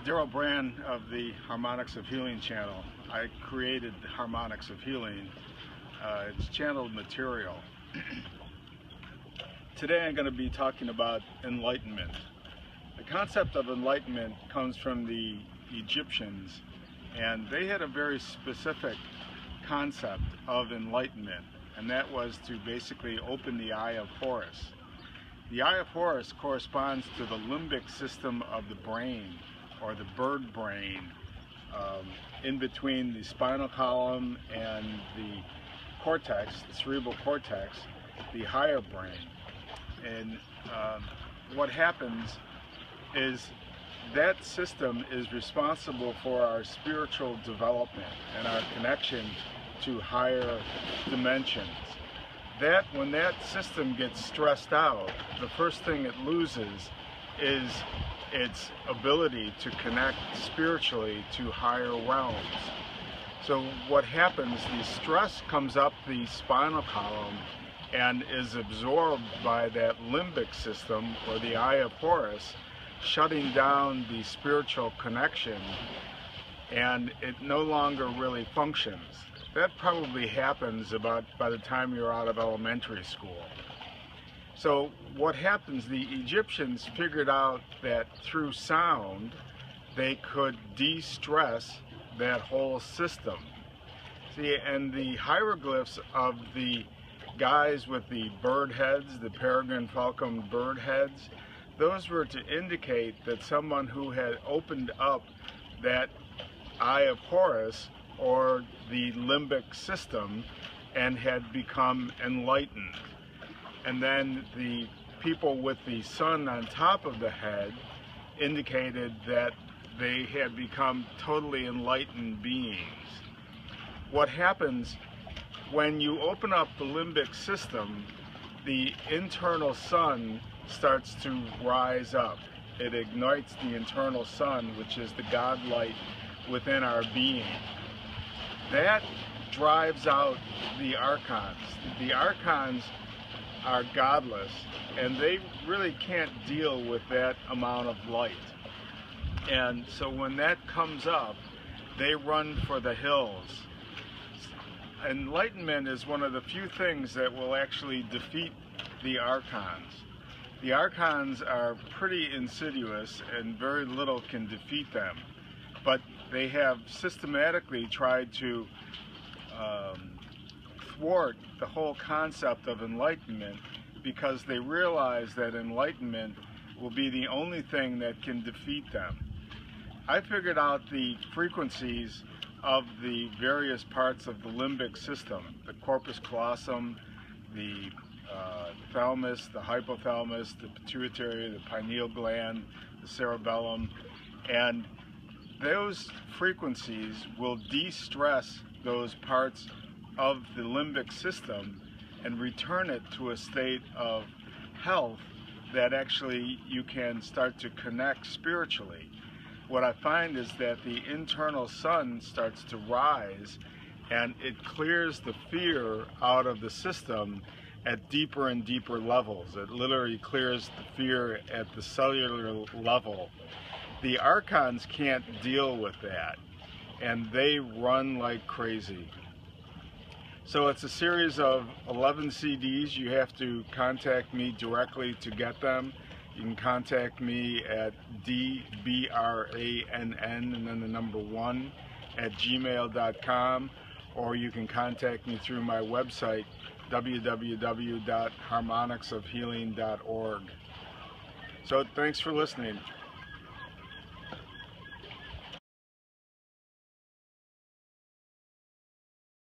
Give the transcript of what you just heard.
Daryl Brand of the Harmonics of Healing channel. I created Harmonics of Healing. It's channeled material. Today I'm going to be talking about enlightenment. The concept of enlightenment comes from the Egyptians, and they had a very specific concept of enlightenment, and that was to basically open the eye of Horus. The eye of Horus corresponds to the limbic system of the brain, or the bird brain, in between the spinal column and the cortex, the cerebral cortex, the higher brain. And what happens is that system is responsible for our spiritual development and our connection to higher dimensions. When that system gets stressed out, the first thing it loses is its ability to connect spiritually to higher realms. So what happens, the stress comes up the spinal column and is absorbed by that limbic system, or the eye of Horus, shutting down the spiritual connection, and it no longer really functions. That probably happens about by the time you're out of elementary school. So what happens, the Egyptians figured out that through sound they could de-stress that whole system. See, and the hieroglyphs of the guys with the bird heads, the peregrine falcon bird heads, those were to indicate that someone who had opened up that eye of Horus, or the limbic system, and had become enlightened. And then the people with the sun on top of the head indicated that they had become totally enlightened beings. What happens when you open up the limbic system, the internal sun starts to rise up. It ignites the internal sun, which is the God light within our being. That drives out the archons. The archons are godless, and they really can't deal with that amount of light. And so when that comes up, they run for the hills. Enlightenment is one of the few things that will actually defeat the archons. The archons are pretty insidious, and very little can defeat them. But they have systematically tried to thwart the whole concept of enlightenment, because they realize that enlightenment will be the only thing that can defeat them. I figured out the frequencies of the various parts of the limbic system: the corpus callosum, the thalamus, the hypothalamus, the pituitary, the pineal gland, the cerebellum, and those frequencies will de-stress those parts of the limbic system and return it to a state of health that actually you can start to connect spiritually. What I find is that the internal sun starts to rise, and it clears the fear out of the system at deeper and deeper levels. It literally clears the fear at the cellular level. The archons can't deal with that, and they run like crazy. So it's a series of 11 CDs. You have to contact me directly to get them. You can contact me at dbrann and then the number 1 at gmail.com, or you can contact me through my website, www.harmonicsofhealing.org. So thanks for listening.